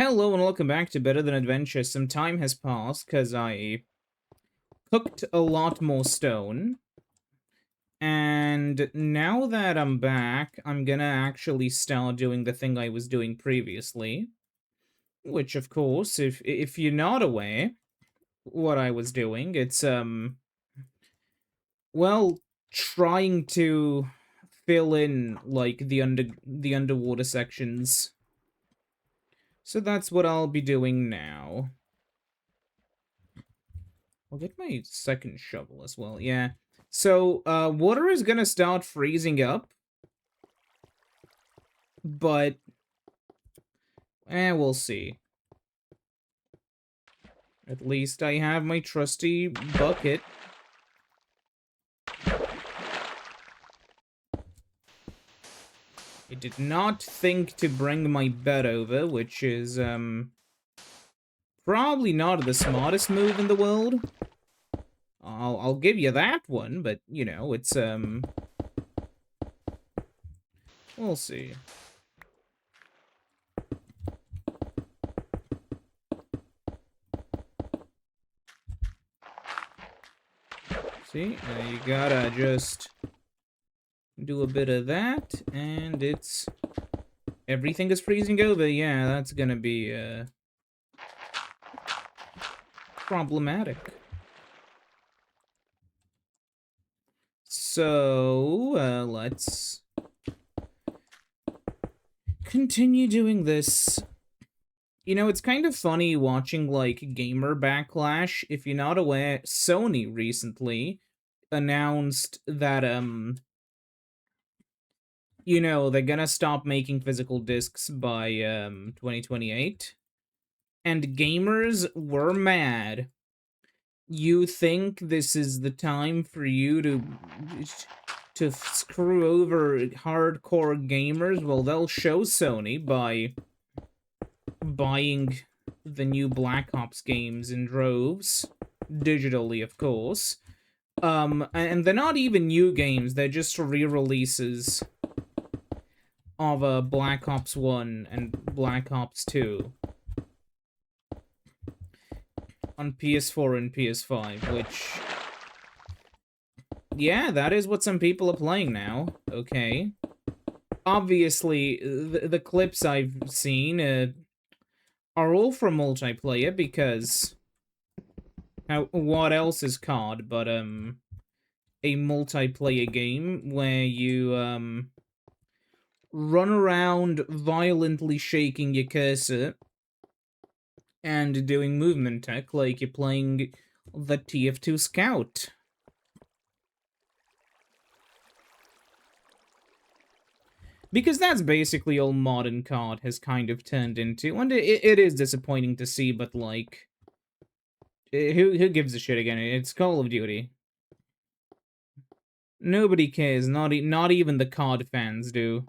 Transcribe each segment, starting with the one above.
Hello and welcome back to Better Than Adventure. Some time has passed because I cooked a lot more stone. And now that I'm back, I'm gonna actually start doing the thing I was doing previously. Which, of course, if you're not aware what I was doing, it's, well, trying to fill in, like, the underwater sections. So that's what I'll be doing now. I'll get my second shovel as well, yeah. So, water is gonna start freezing up. But, we'll see. At least I have my trusty bucket. I did not think to bring my bed over, which is, probably not the smartest move in the world. I'll give you that one, but, you know, it's, we'll see. See, you gotta just do a bit of that, and it's... Everything is freezing over, yeah, that's gonna be, problematic. So, let's continue doing this. You know, it's kind of funny watching, like, gamer backlash. If you're not aware, Sony recently announced that, you know, they're gonna stop making physical discs by, 2028. And gamers were mad. You think this is the time for you to screw over hardcore gamers? Well, they'll show Sony by buying the new Black Ops games in droves, digitally, of course. And they're not even new games, they're just re-releases of Black Ops 1 and Black Ops 2 on PS4 and PS5, which... Yeah, that is what some people are playing now. Okay. Obviously, the clips I've seen are all from multiplayer because... what else is COD but, a multiplayer game where you, run around violently shaking your cursor and doing movement tech like you're playing the TF2 Scout. Because that's basically all modern COD has kind of turned into, and it is disappointing to see, but, like, who gives a shit again? It's Call of Duty. Nobody cares, not even the COD fans do.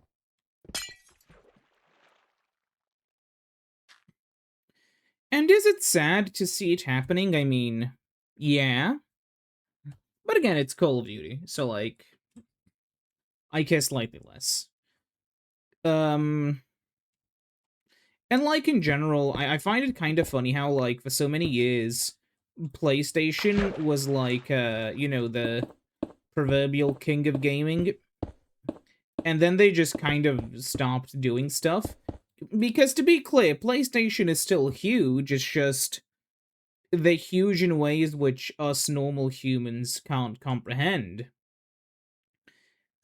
And is it sad to see it happening? I mean, yeah. But again, it's Call of Duty, so, like, I care slightly less. And, like, in general, I find it kind of funny how, like, for so many years, PlayStation was, like, you know, the proverbial king of gaming. And then they just kind of stopped doing stuff. Because, to be clear, PlayStation is still huge, it's just... they're huge in ways which us normal humans can't comprehend.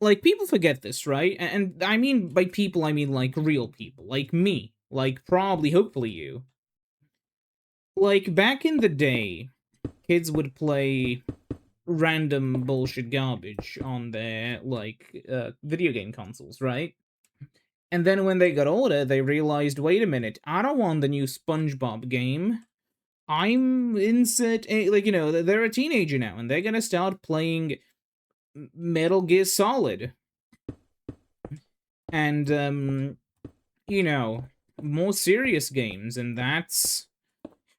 Like, people forget this, right? And I mean, by people, I mean, like, real people. Like me. Like, probably, hopefully you. Like, back in the day, kids would play random bullshit garbage on their, like, video game consoles, right? And then when they got older, they realized, wait a minute, I don't want the new SpongeBob game. I'm insert, like, you know, they're a teenager now, and they're gonna start playing Metal Gear Solid. And, you know, more serious games, and that's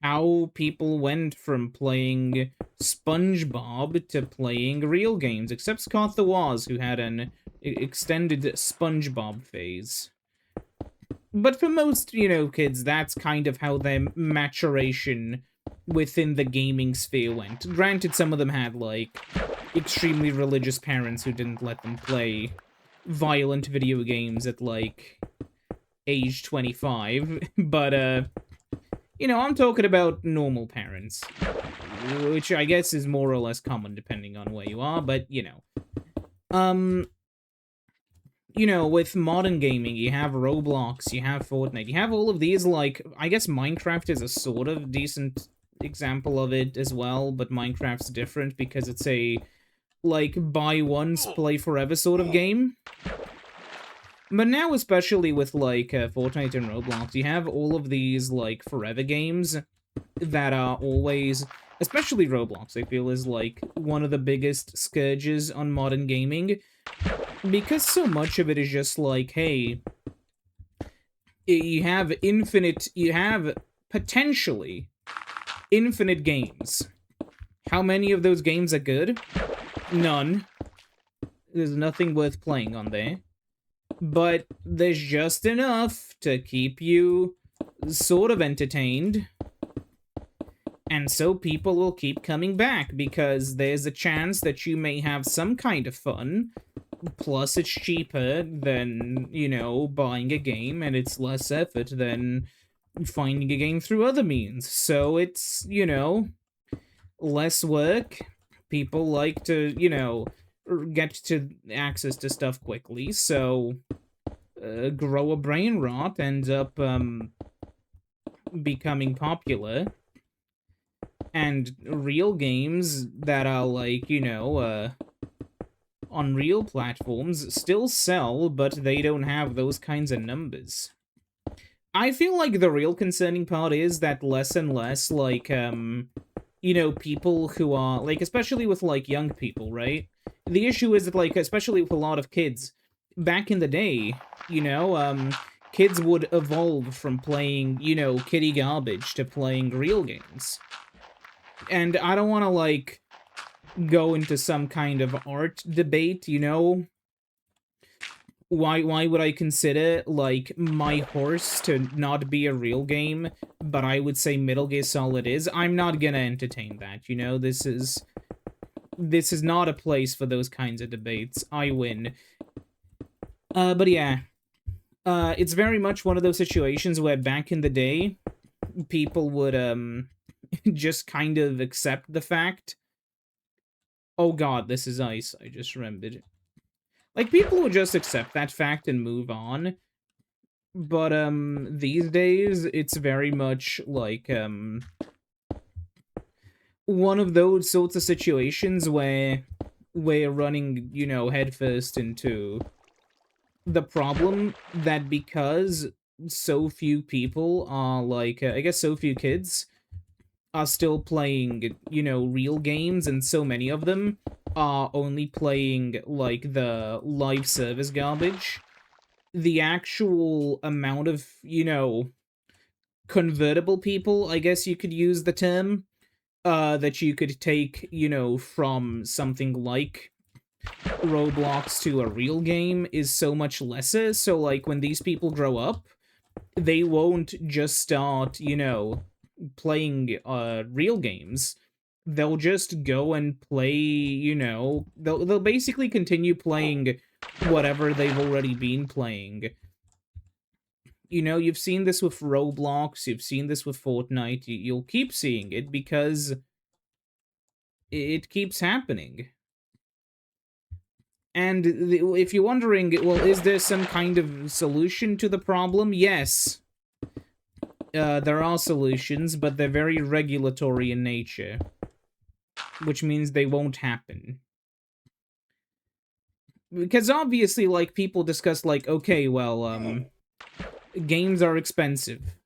how people went from playing SpongeBob to playing real games, except Scott the Woz, who had an extended SpongeBob phase. But for most, kids, that's kind of how their maturation within the gaming sphere went. Granted, some of them had, like, extremely religious parents who didn't let them play violent video games at, like, age 25. But, I'm talking about normal parents, which I guess is more or less common depending on where you are, but, Um, with modern gaming, you have Roblox, you have Fortnite, you have all of these, like, I guess Minecraft is a sort of decent example of it as well, but Minecraft's different because it's a, like, buy once, play forever sort of game. But now, especially with, like, Fortnite and Roblox, you have all of these, like, forever games that are always, especially Roblox, I feel is, like, one of the biggest scourges on modern gaming, because so much of it is just like, hey, you have potentially infinite games. How many of those games are good? None. There's nothing worth playing on there. But there's just enough to keep you sort of entertained. And so people will keep coming back because there's a chance that you may have some kind of fun. Plus, it's cheaper than, buying a game, and it's less effort than finding a game through other means. So it's, less work. People like to, get to access to stuff quickly, so grow a brain rot ends up becoming popular. And real games that are like, on real platforms still sell, but they don't have those kinds of numbers. I feel like the real concerning part is that less and less, like, people who are, like, especially with, like, young people, right? The issue is that, like, especially with a lot of kids, back in the day, kids would evolve from playing, kiddie garbage to playing real games. And I don't want to, like, go into some kind of art debate, Why would I consider, like, My Horse to not be a real game, but I would say Metal Gear Solid is? I'm not gonna entertain that, This is not a place for those kinds of debates. I win. But yeah. It's very much one of those situations where back in the day, people would, just kind of accept the fact. Oh god, this is ice, I just remembered. Like, people would just accept that fact and move on. But, these days, it's very much, like, one of those sorts of situations where we're running, headfirst into the problem that because so few people are, like, I guess so few kids are still playing, real games, and so many of them are only playing, like, the live service garbage. The actual amount of, convertible people, I guess you could use the term, that you could take, from something like Roblox to a real game is so much lesser. So, like, when these people grow up, they won't just start, playing real games. They'll just go and play, they'll basically continue playing whatever they've already been playing. You've seen this with Roblox, you've seen this with Fortnite, you'll keep seeing it because it keeps happening. And if you're wondering, well, is there some kind of solution to the problem? Yes. There are solutions, but they're very regulatory in nature, which means they won't happen. Because obviously, like, people discuss, like, okay, well, games are expensive.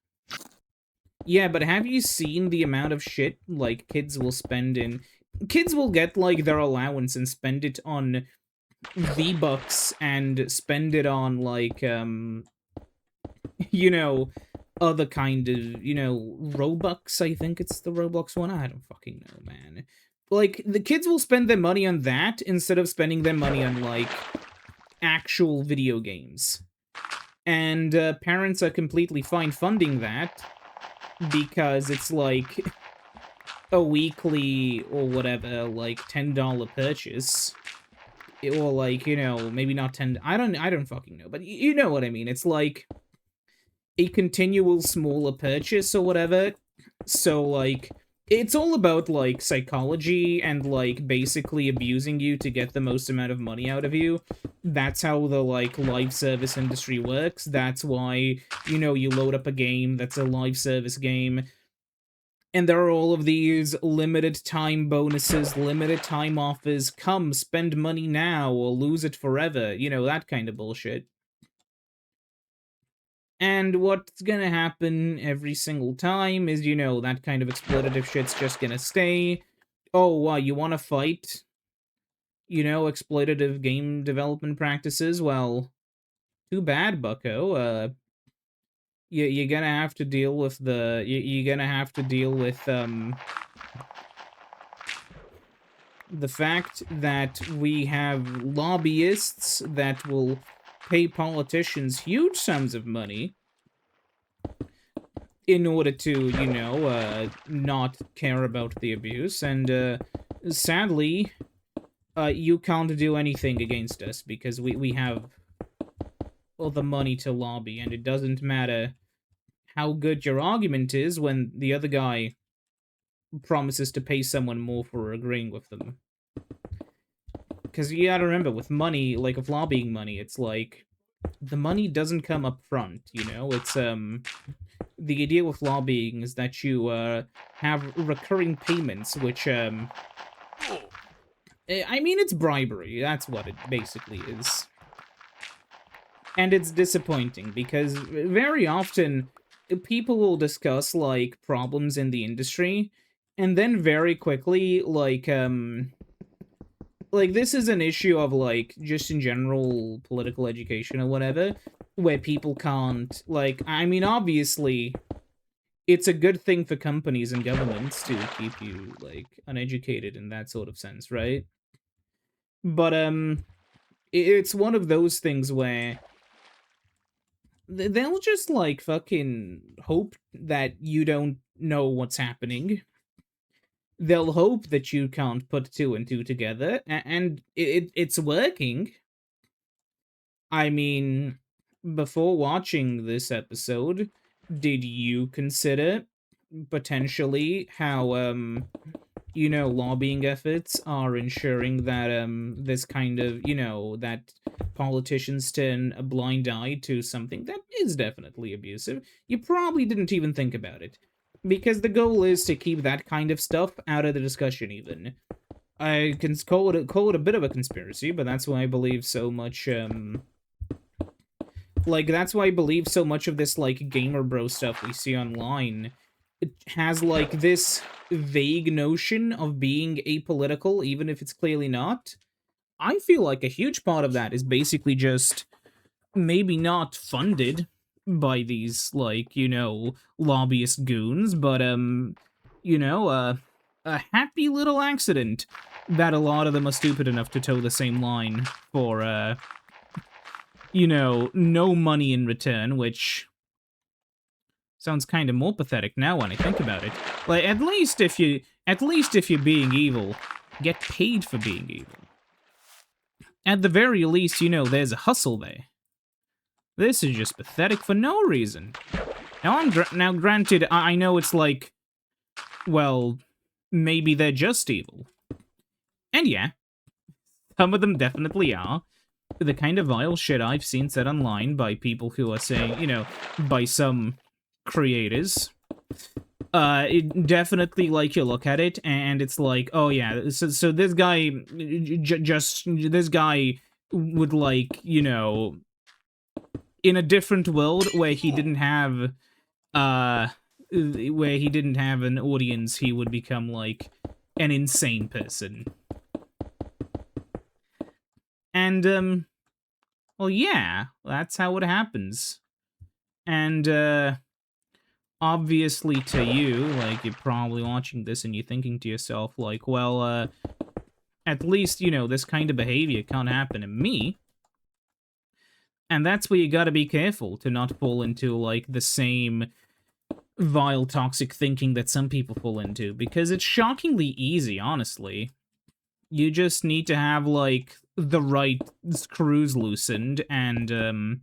Yeah, but have you seen the amount of shit, like, kids will spend in... Kids will get, like, their allowance and spend it on V-Bucks and spend it on, like, other kind of, Robux, I think it's the Roblox one. I don't fucking know, man. Like, the kids will spend their money on that instead of spending their money on, like, actual video games. And parents are completely fine funding that because it's like a weekly or whatever, like $10 purchase. Or like, you know, maybe not 10. I don't fucking know, but you know what I mean. It's like a continual smaller purchase or whatever. So like it's all about like psychology and like basically abusing you to get the most amount of money out of you. That's how the like live service industry works. That's why, you know, you load up a game that's a live service game and there are all of these limited time bonuses, limited time offers. Come, spend money now or lose it forever. You know, that kind of bullshit. And what's gonna happen every single time is, you know, that kind of exploitative shit's just gonna stay. Oh, you wanna fight, you know, exploitative game development practices? Well, too bad, bucko. You're gonna have to deal with you're gonna have to deal with, the fact that we have lobbyists that will pay politicians huge sums of money in order to, you know, not care about the abuse. And sadly, you can't do anything against us because we have all the money to lobby, and it doesn't matter how good your argument is when the other guy promises to pay someone more for agreeing with them. Because you gotta remember, with money, like with lobbying money, it's like the money doesn't come up front, you know? It's the idea with lobbying is that you have recurring payments, which I mean, it's bribery. That's what it basically is. And it's disappointing because very often people will discuss like problems in the industry and then very quickly like this is an issue of like just in general political education or whatever, where people can't, like, I mean, obviously it's a good thing for companies and governments to keep you like uneducated in that sort of sense, right? But it's one of those things where they'll just like fucking hope that you don't know what's happening. They'll hope that you can't put two and two together, and it's working. I mean, before watching this episode, did you consider potentially how you know, lobbying efforts are ensuring that this kind of, you know, that politicians turn a blind eye to something that is definitely abusive? You probably didn't even think about it, because the goal is to keep that kind of stuff out of the discussion. Even I can call it a bit of a conspiracy, but that's why I believe so much like that's why I believe so much of this like gamer bro stuff we see online. It has like this vague notion of being apolitical, even if it's clearly not. I feel like a huge part of that is basically just maybe not funded by these like, you know, lobbyist goons, but you know, a happy little accident that a lot of them are stupid enough to toe the same line for you know, no money in return, which sounds kind of more pathetic now when I think about it. Like, at least if you're being evil, get paid for being evil. At the very least, you know, there's a hustle there. This is just pathetic for no reason. Now, now granted, I know it's like, well, maybe they're just evil. And yeah, some of them definitely are. The kind of vile shit I've seen said online by people who are saying, you know, by some creators, it definitely, like, you look at it and it's like, oh yeah, so this guy this guy would, like, you know, in a different world where he didn't have an audience, he would become like an insane person. And well, yeah, that's how it happens. And obviously to you, like, you're probably watching this and you're thinking to yourself, like, well, at least, you know, this kind of behavior can't happen to me. And that's where you gotta be careful to not fall into, like, the same vile, toxic thinking that some people fall into, because it's shockingly easy, honestly. You just need to have, like, the right screws loosened and,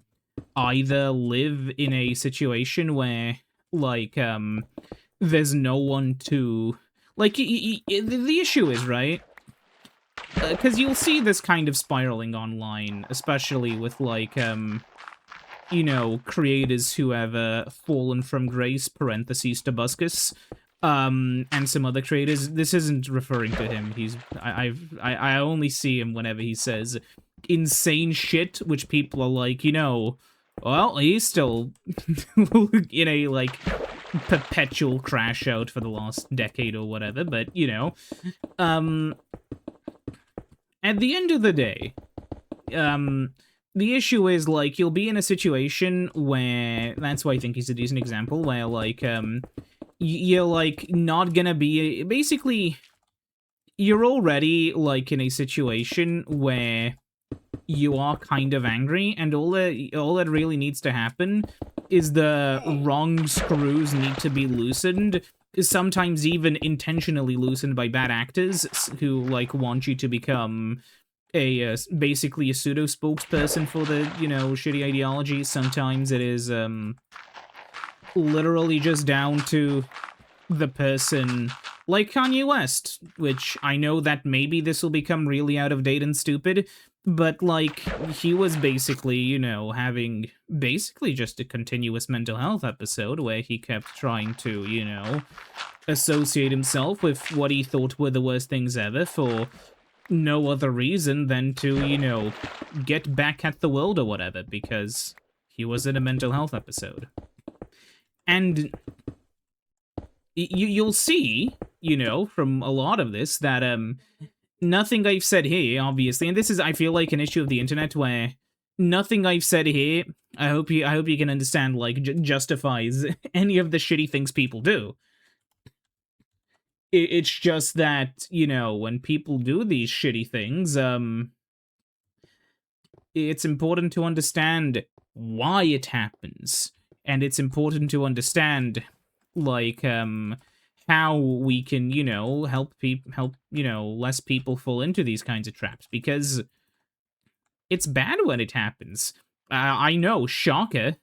either live in a situation where, like, there's no one to... Like, the issue is, right? Because you'll see this kind of spiraling online, especially with, like, you know, creators who have fallen from grace, parentheses, Tobuscus, and some other creators. This isn't referring to him. I only see him whenever he says insane shit, which people are like, you know, well, he's still in a, like, perpetual crash out for the last decade or whatever, but, you know, at the end of the day, the issue is, like, you'll be in a situation where... That's why I think he's a decent example, where, like, you're, like, not gonna be... Basically, you're already, like, in a situation where you are kind of angry, and all that really needs to happen is the wrong screws need to be loosened, sometimes even intentionally loosened by bad actors who, like, want you to become basically a pseudo spokesperson for the, you know, shitty ideology. Sometimes it is literally just down to the person, like Kanye West, which I know that maybe this will become really out of date and stupid, but, like, he was basically, you know, having basically just a continuous mental health episode where he kept trying to, you know, associate himself with what he thought were the worst things ever for no other reason than to, you know, get back at the world or whatever, because he was in a mental health episode. And you'll see, you know, from a lot of this that, nothing I've said here, obviously, and this is, I feel like, an issue of the internet where nothing I've said here, I hope you can understand, like, justifies any of the shitty things people do. It's just that, you know, when people do these shitty things, it's important to understand why it happens, and it's important to understand, like, how we can, you know, help, you know, less people fall into these kinds of traps, because it's bad when it happens. I know, shocker.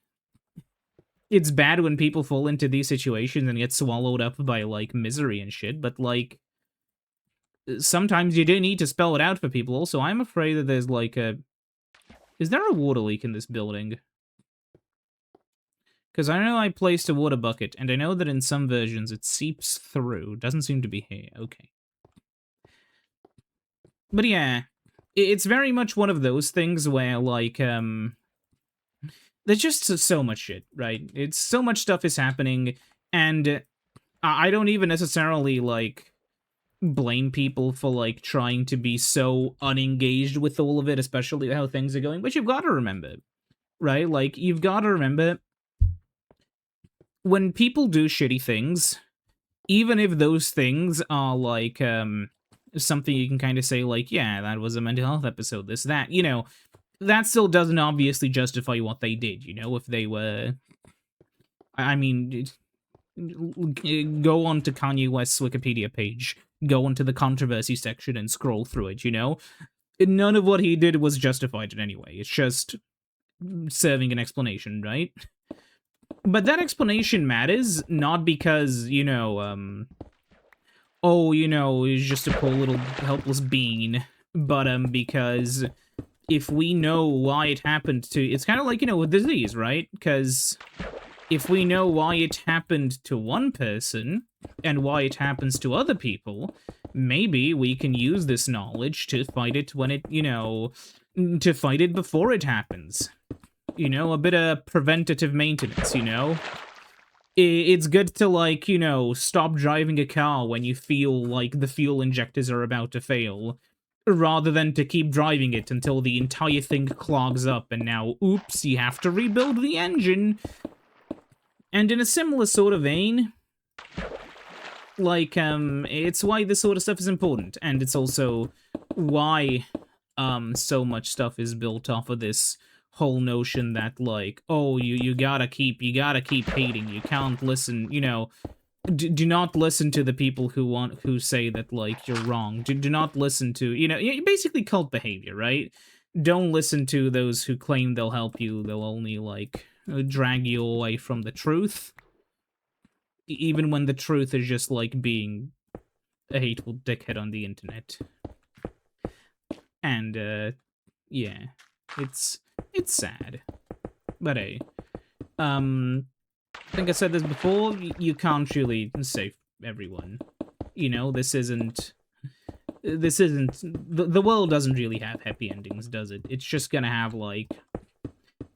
It's bad when people fall into these situations and get swallowed up by, like, misery and shit, but, like, sometimes you do need to spell it out for people. Also, I'm afraid that there's, like, a... Is there a water leak in this building? Because I know I placed a water bucket, and I know that in some versions it seeps through. Doesn't seem to be here. Okay. But yeah, it's very much one of those things where, like, there's just so much shit, right? It's so much stuff is happening, and I don't even necessarily, like, blame people for, like, trying to be so unengaged with all of it, especially how things are going, but you've got to remember, right? Like, you've got to remember, when people do shitty things, even if those things are, like, something you can kind of say, like, yeah, that was a mental health episode, this, that, you know, that still doesn't obviously justify what they did, you know, if they were... I mean, go on to Kanye West's Wikipedia page, go onto the controversy section and scroll through it, you know? None of what he did was justified in any way. It's just serving an explanation, right? But that explanation matters, not because, you know, oh, you know, he's just a poor little helpless bean, but, because if we know why it happened to... It's kind of like, you know, with disease, right? Because if we know why it happened to one person, and why it happens to other people, maybe we can use this knowledge to fight it when it, you know, to fight it before it happens. You know, a bit of preventative maintenance, you know? It's good to, like, you know, stop driving a car when you feel like the fuel injectors are about to fail, rather than to keep driving it until the entire thing clogs up and now, oops, you have to rebuild the engine. And in a similar sort of vein, like, it's why this sort of stuff is important, and it's also why, so much stuff is built off of this whole notion that, like, oh, you gotta keep hating, you can't listen, you know, do not listen to the people who say that, like, you're wrong. Do not listen to, you know, basically cult behavior, right? Don't listen to those who claim they'll help you. They'll only, like, drag you away from the truth, even when the truth is just, like, being a hateful dickhead on the internet. And yeah, it's sad, but hey, I think I said this before, you can't really save everyone. You know, this isn't... The world doesn't really have happy endings, does it? It's just gonna have, like,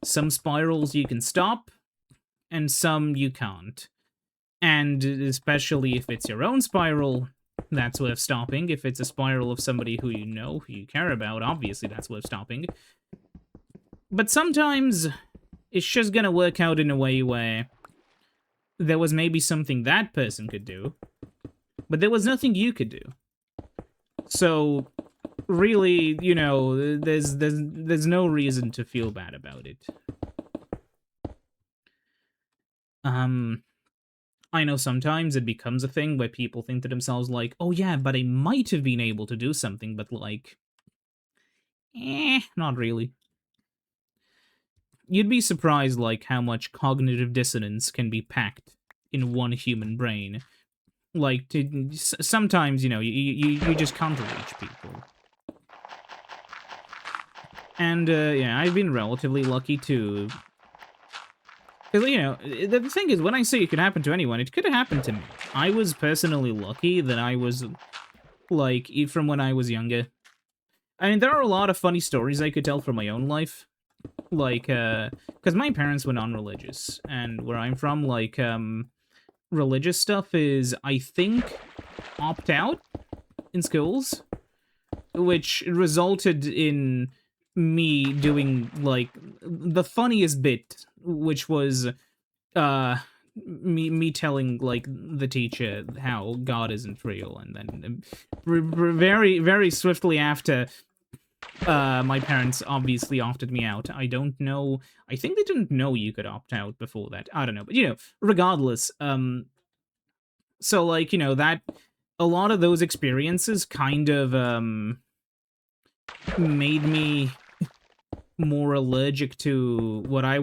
some spirals you can stop, and some you can't. And especially if it's your own spiral, that's worth stopping. If it's a spiral of somebody who you know, who you care about, obviously that's worth stopping. But sometimes, it's just gonna work out in a way where there was maybe something that person could do, but there was nothing you could do. So, really, you know, there's no reason to feel bad about it. I know sometimes it becomes a thing where people think to themselves, like, oh yeah, but I might have been able to do something, but, like, not really. You'd be surprised, like, how much cognitive dissonance can be packed in one human brain. Like, sometimes, you know, you just can't reach people. And, yeah, I've been relatively lucky, too. Because, you know, the thing is, when I say it could happen to anyone, it could have happened to me. I was personally lucky that I was, like, from when I was younger. I mean, there are a lot of funny stories I could tell from my own life. Like, because my parents were non-religious, and where I'm from, like, religious stuff is, I think, opt-out in schools, which resulted in me doing, like, the funniest bit, which was, me telling, like, the teacher how God isn't real, and then very, very swiftly after, my parents obviously opted me out. I don't know. I think they didn't know you could opt out before that. I don't know. But, you know, regardless, so, like, you know, that... A lot of those experiences kind of, made me more allergic to what I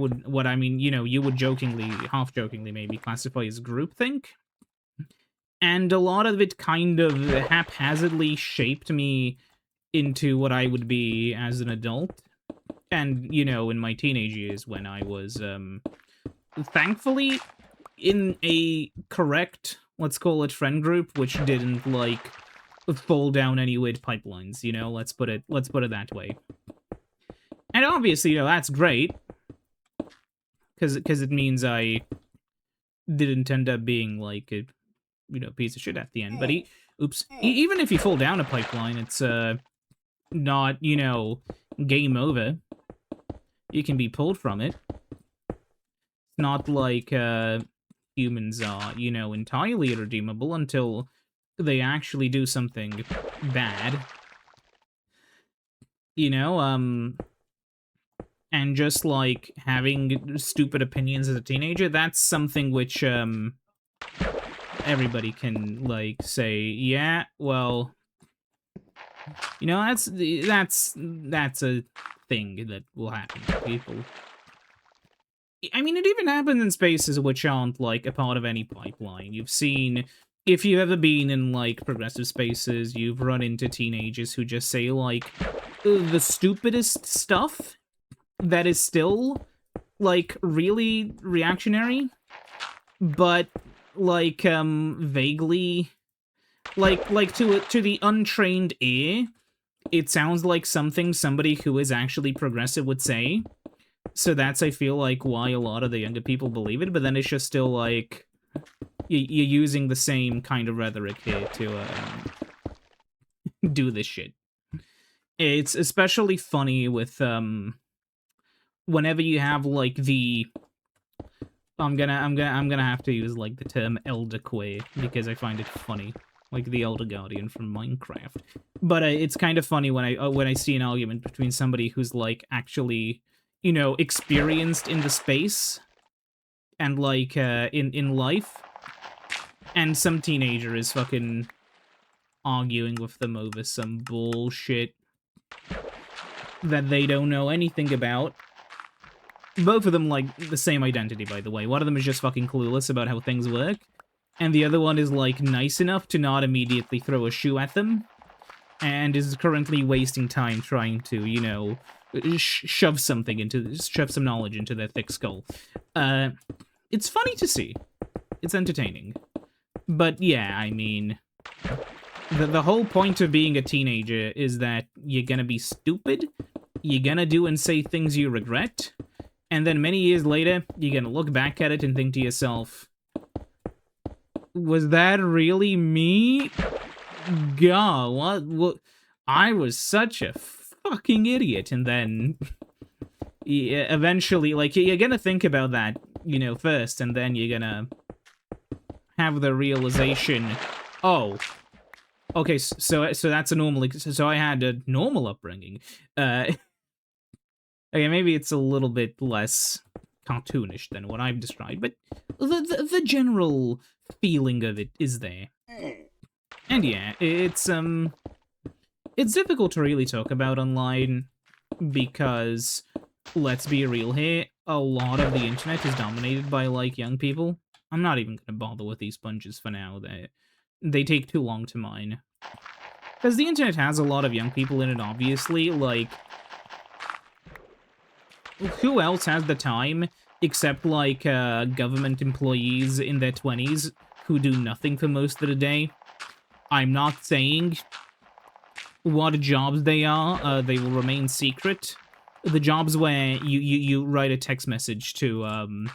mean, you know, you would jokingly, half-jokingly maybe, classify as groupthink. And a lot of it kind of haphazardly shaped me into what I would be as an adult. And, you know, in my teenage years when I was, thankfully in a correct, let's call it, friend group, which didn't, like, fall down any weird pipelines, you know? Let's put it that way. And obviously, you know, that's great. Because it means I didn't end up being, like, a, you know, piece of shit at the end. But even if you fall down a pipeline, it's, not, you know, game over. You can be pulled from it. It's not like, humans are, you know, entirely irredeemable until they actually do something bad. You know, and just, like, having stupid opinions as a teenager, that's something which, everybody can, like, say, yeah, well, you know, that's a thing that will happen to people. I mean, it even happens in spaces which aren't, like, a part of any pipeline. You've seen... If you've ever been in, like, progressive spaces, you've run into teenagers who just say, like, the stupidest stuff that is still, like, really reactionary, but, like, vaguely... Like, to the untrained ear, it sounds like something somebody who is actually progressive would say. So that's, I feel like, why a lot of the younger people believe it, but then it's just still, like, you're using the same kind of rhetoric here to, do this shit. It's especially funny with, whenever you have, like, the... I'm gonna have to use, like, the term Elder Queer, because I find it funny. Like the Elder Guardian from Minecraft. But it's kind of funny when I see an argument between somebody who's, like, actually you know, experienced in the space and like in life, and some teenager is fucking arguing with them over some bullshit that they don't know anything about. Both of them, like, the same identity, by the way. One of them is just fucking clueless about how things work, and the other one is, like, nice enough to not immediately throw a shoe at them, and is currently wasting time trying to, you know, shove some knowledge into their thick skull. It's funny to see. It's entertaining. But yeah, I mean, the whole point of being a teenager is that you're gonna be stupid, you're gonna do and say things you regret, and then many years later, you're gonna look back at it and think to yourself, was that really me? God, what? I was such a fucking idiot. And then, eventually, like, you're gonna think about that, you know, first, and then you're gonna have the realization, oh, okay, so that's a normal, so I had a normal upbringing. Okay, maybe it's a little bit less cartoonish than what I've described, but the general feeling of it is there. And yeah, it's difficult to really talk about online because, let's be real here, a lot of the internet is dominated by, like, young people. I'm not even gonna bother with these sponges for now. They take too long to mine. Because the internet has a lot of young people in it, obviously. Like, who else has the time except, like, government employees in their 20s who do nothing for most of the day? I'm not saying what jobs they are. They will remain secret. The jobs where you write a text message to,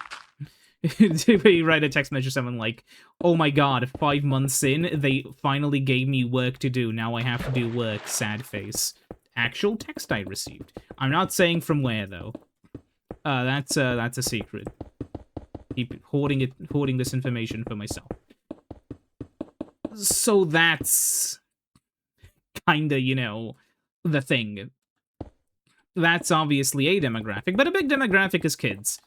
you write a text message to someone like, oh my god, 5 months in, they finally gave me work to do, now I have to do work, sad face. Actual text I received. I'm not saying from where, though. That's a secret. Keep hoarding this information for myself. So that's kinda, you know, the thing. That's obviously a demographic, but a big demographic is kids.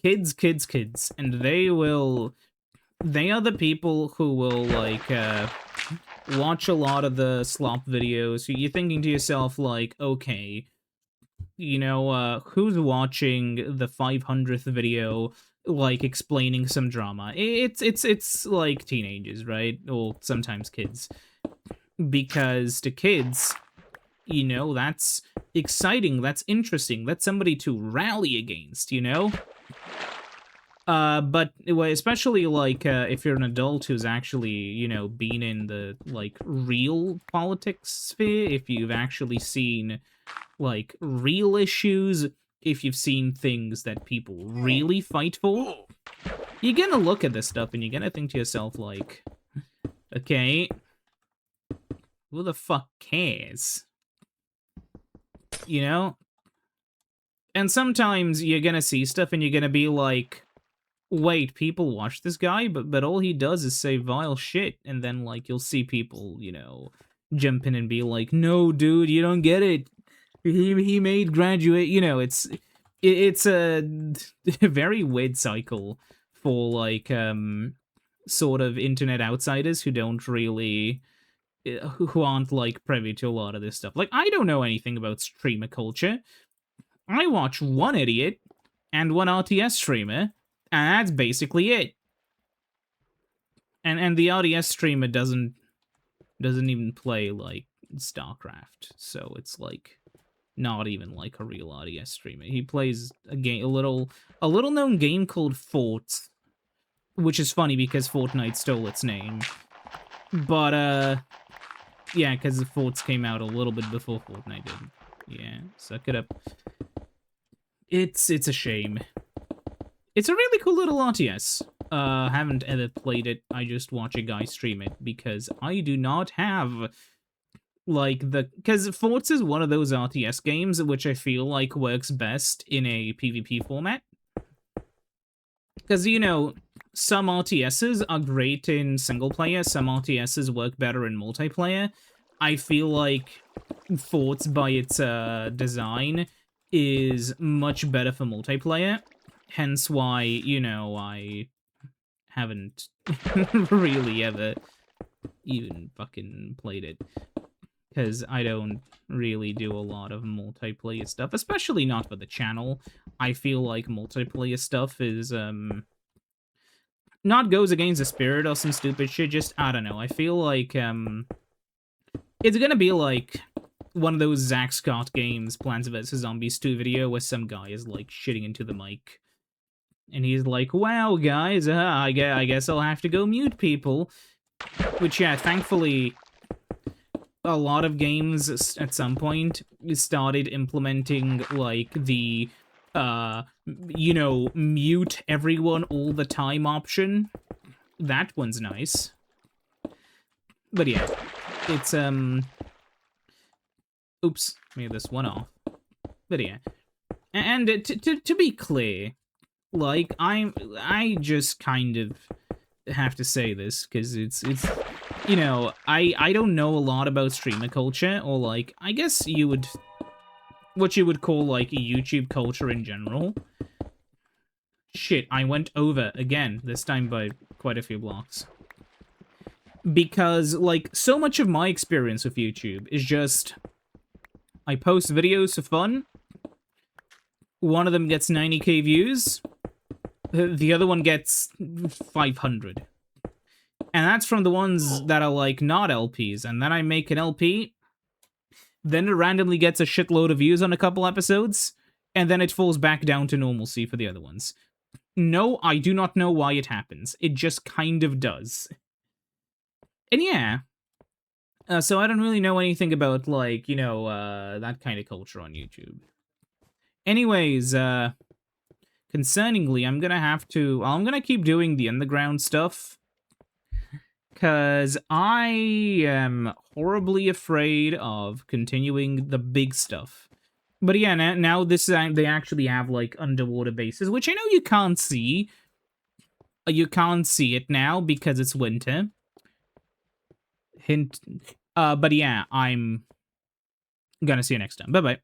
Kids. And they are the people who will, like, watch a lot of the slop videos. You're thinking to yourself, like, okay, you know, who's watching the 500th video, like, explaining some drama? It's like teenagers, right? Or sometimes kids. Because to kids, you know, that's exciting, that's interesting, that's somebody to rally against, you know? But especially, like, if you're an adult who's actually, you know, been in the, like, real politics sphere, if you've actually seen, like, real issues, if you've seen things that people really fight for, you're gonna look at this stuff and you're gonna think to yourself, like, okay, who the fuck cares? You know? And sometimes you're gonna see stuff and you're gonna be like, wait, people watch this guy, but all he does is say vile shit, and then, like, you'll see people, you know, jump in and be like, no, dude, you don't get it. He made graduate, you know, it's a very weird cycle for, like, sort of internet outsiders who don't really, who aren't, like, privy to a lot of this stuff. Like, I don't know anything about streamer culture. I watch one idiot and one RTS streamer, and that's basically it. And the RTS streamer doesn't even play, like, StarCraft, so it's, like, not even like a real RTS streamer. He plays a game, a little known game called Fort, which is funny because Fortnite stole its name. But yeah, because the Forts came out a little bit before Fortnite did. Yeah, suck it up. It's a shame. It's a really cool little RTS. Haven't ever played it. I just watch a guy stream it because I do not have, like, because Forts is one of those RTS games which I feel like works best in a PvP format. Because, you know, some RTSs are great in single player, some RTSs work better in multiplayer. I feel like Forts, by its design, is much better for multiplayer. Hence why, I haven't really ever even fucking played it. Because I don't really do a lot of multiplayer stuff, especially not for the channel. I feel like multiplayer stuff is, not goes against the spirit or some stupid shit, just, I don't know, I feel like, it's gonna be like one of those Zack Scott games, Plants vs. Zombies 2 video, where some guy is, like, shitting into the mic. And he's like, wow, guys, I guess I'll have to go mute people. Which, yeah, thankfully, a lot of games at some point started implementing, like, the, mute everyone all the time option. That one's nice. But yeah, it's, oops, made this one off. But yeah. And to be clear, like, I just kind of have to say this, because it's I don't know a lot about streamer culture, or, like, I guess what you would call, like, YouTube culture in general. Shit, I went over again, this time by quite a few blocks. Because, like, so much of my experience with YouTube is just, I post videos for fun, one of them gets 90k views, the other one gets 500. And that's from the ones that are, like, not LPs. And then I make an LP, then it randomly gets a shitload of views on a couple episodes, and then it falls back down to normalcy for the other ones. No, I do not know why it happens. It just kind of does. And yeah. So I don't really know anything about, like, that kind of culture on YouTube. Anyways, concerningly, I'm gonna keep doing the underground stuff, because I am horribly afraid of continuing the big stuff. But yeah, now they actually have, like, underwater bases, which I know you can't see. You can't see it now because it's winter. Hint. But yeah, I'm gonna see you next time. Bye-bye.